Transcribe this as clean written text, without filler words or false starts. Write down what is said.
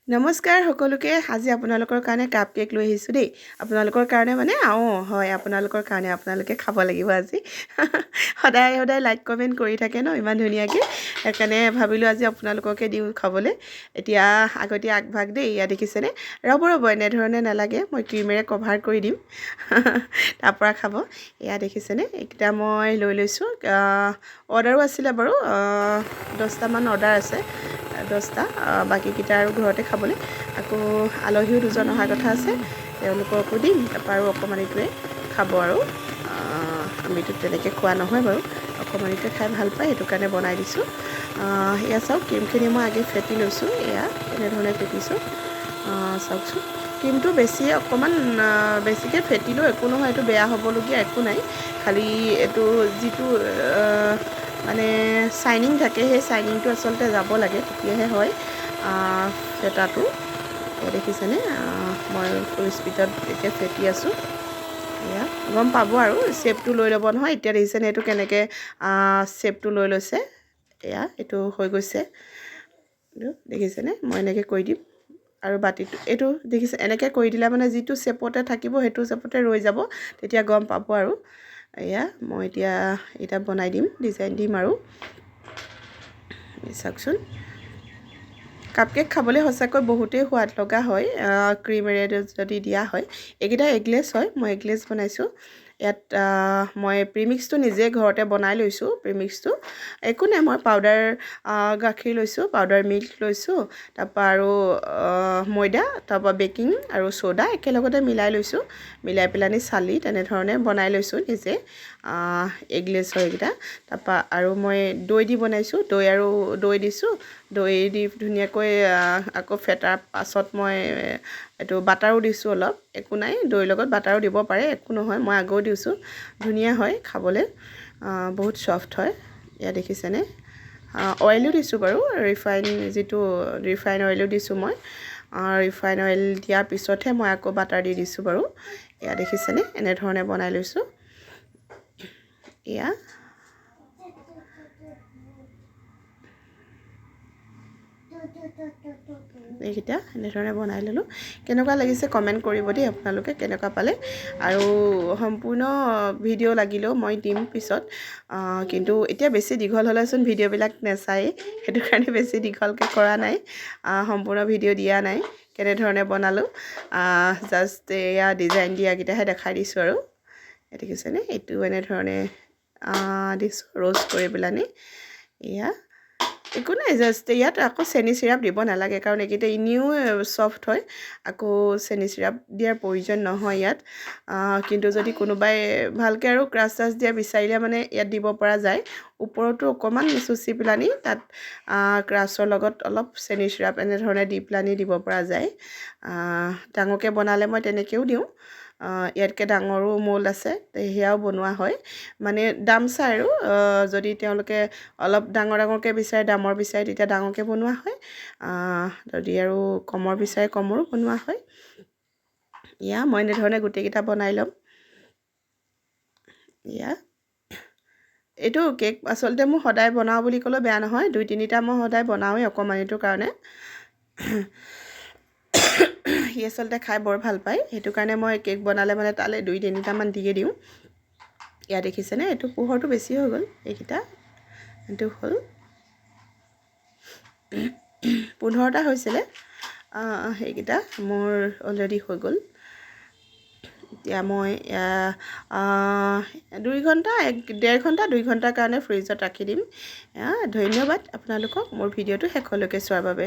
নমস্কাৰ সকলোকে আজি আপোনালোকৰ কাৰণে কাপ কেক লৈ আহিছোঁ দেই আপোনালোকৰ কাৰণে মানে হয় আপোনালোকৰ কাৰণে আপোনালোকে খাব লাগিব আজি সদায় সদায় লাইক কমেণ্ট কৰি থাকে ন ইমান ধুনীয়াকৈ সেইকাৰণে ভাবিলোঁ আজি আপোনালোককে দিওঁ খাবলৈ এতিয়া আগতীয়া আগভাগ দেই ইয়াত দেখিছেনে ৰ'ব এনেধৰণে নালাগে মই ক্ৰীমেৰে কভাৰ কৰি দিম তাৰপৰা খাব এয়া দেখিছেনে এইকেইটা মই লৈ লৈছোঁ অৰ্ডাৰো আছিলে বাৰু 10টামান অৰ্ডাৰ আছে 10টা বাকীকেইটা আৰু ঘৰতে খাবলৈ আকৌ আলহীও দুজন অহাৰ কথা আছে তেওঁলোককো দিম তাৰপৰা আৰু অকণমানিটোৱে খাব আৰু আমিতো তেনেকৈ খোৱা নহয় বাৰু অকণমানিটোৱে খাই ভাল পায় সেইটো কাৰণে বনাই দিছোঁ এয়া চাওক ক্ৰীমখিনি মই আগে ফেটি লৈছোঁ এয়া এনেধৰণে ফেটিছোঁ চাওকচোন ক্ৰীমটো বেছি অকণমান বেছিকৈ ফেটিলেও একো নহয় এইটো বেয়া হ'বলগীয়া একো নাই খালি এইটো যিটো মানে চাইনিং থাকে সেই চাইনিংটো আচলতে যাব লাগে তেতিয়াহে হয় ফেটাটো দেখিছেনে মই ফুল স্পীডত এতিয়া ফেটি আছোঁ এয়া গম পাব আৰু শ্বেপটো লৈ ল'ব নহয় এতিয়া দেখিছেনে এইটো কেনেকৈ শ্বেপটো লৈ লৈছে এয়া এইটো হৈ গৈছে এইটো দেখিছেনে মই এনেকৈ কৰি দিম আৰু বাতিটো এইটো দেখিছে এনেকৈ কৰি দিলে মানে যিটো শ্বেপতে থাকিব সেইটো শ্বেপতে ৰৈ যাব তেতিয়া গম পাব আৰু এয়া মই এতিয়া বনাই দিম ডিজাইন দিম আৰু চাওকচোন কাপ কেক খাবলৈ সঁচাকৈ বহুতেই সোৱাদ লগা হয় ক্ৰীমেৰে যদি দিয়া হয় এইকেইটা এগলেছ হয় মই এগলেছ বনাইছোঁ ইয়াত মই প্ৰিমিক্সটো নিজে ঘৰতে বনাই লৈছোঁ প্ৰিমিক্সটো একো নাই মই পাউডাৰ গাখীৰ লৈছোঁ পাউডাৰ মিল্ক লৈছোঁ তাৰপৰা আৰু ময়দা তাৰপৰা বেকিং আৰু ছ'ডা একেলগতে মিলাই লৈছোঁ মিলাই পেলানি চালি তেনেধৰণে বনাই লৈছোঁ নিজে এগলেছ হয় এইকেইটা তাৰপৰা আৰু মই দৈ দি বনাইছোঁ দৈ দিছোঁ দৈ দি ধুনীয়াকৈ আকৌ ফেটাৰ পাছত মই এইটো বাটাৰো দিছোঁ অলপ একো নাই দৈৰ লগত বাটাৰো দিব পাৰে একো নহয় মই আগেও দিছোঁ ধুনীয়া হয় খাবলৈ বহুত চফ্ট হয় এয়া দেখিছেনে অইলো দিছোঁ বাৰু ৰিফাইন অইলো দিছোঁ মই ৰিফাইন অইল দিয়াৰ পিছতহে মই আকৌ বাটাৰ দি দিছোঁ বাৰু এয়া দেখিছেনে এনেধৰণে বনাই লৈছোঁ এয়া এইকেইটা এনেধৰণে বনাই ল'লোঁ কেনেকুৱা লাগিছে কমেণ্ট কৰিব দেই আপোনালোকে কেনেকুৱা পালে আৰু সম্পূৰ্ণ ভিডিঅ' লাগিলেও মই দিম পিছত কিন্তু এতিয়া বেছি দীঘল হ'লেচোন ভিডিঅ'বিলাক নেচায়েই সেইটো কাৰণে বেছি দীঘলকৈ কৰা নাই সম্পূৰ্ণ ভিডিঅ' দিয়া নাই কেনেধৰণে বনালোঁ জাষ্ট এয়া ডিজাইন দিয়াকেইটাহে দেখাই দিছোঁ আৰু দেখিছেনে এইটো এনেধৰণে দিছোঁ ৰ'ষ্ট কৰি পেলানি এয়া একো নাই জাষ্ট ইয়াত আকৌ চেনি চিৰাপ দিব নালাগে কাৰণ এইকেইটা এনেও চফ্ট হয় আকৌ চেনি চিৰাপ দিয়াৰ প্ৰয়োজন নহয় ইয়াত কিন্তু যদি কোনোবাই ভালকৈ আৰু ক্ৰাছ চাছ দিয়া বিচাৰিলে মানে ইয়াত দিব পৰা যায় ওপৰতো অকণমান চুচি পেলানি তাত ক্ৰাছৰ লগত অলপ চেনি চিৰাপ এনেধৰণে দি পেলানি দিব পৰা যায় ডাঙৰকৈ বনালে মই তেনেকৈও দিওঁ ইয়াতকৈ ডাঙৰো মৌল আছে সেয়াও বনোৱা হয় মানে দাম চাই আৰু যদি তেওঁলোকে অলপ ডাঙৰকৈ বিচাৰে দামৰ বিচাৰে তেতিয়া ডাঙৰকৈ বনোৱা হয় যদি আৰু কমৰ বিচাৰে কমৰো বনোৱা হয় এয়া মই এনেধৰণে গোটেইকেইটা বনাই ল'ম এয়া এইটো কেক আচলতে মোৰ সদায় বনাওঁ বুলি ক'লেও বেয়া নহয় 2-3টা মই সদায় বনাওঁৱেই অকণমানিটোৰ কাৰণে সি আচলতে খাই বৰ ভাল পায় সেইটো কাৰণে মই কেক বনালে মানে তালৈ 2-3টামান দিয়ে দিওঁ ইয়াত দেখিছেনে এইটো পোহৰটো বেছি হৈ গ'ল এইকেইটা এইটো হ'ল 15টা হৈছিলে সেইকেইটা মোৰ অলৰেডি হৈ গ'ল এতিয়া মই 2 ঘণ্টা 1.5 ঘণ্টা 2 ঘণ্টাৰ কাৰণে ফ্ৰিজত ৰাখি দিম ধন্যবাদ আপোনালোকক মোৰ ভিডিঅ'টো শেষলৈকে চোৱাৰ বাবে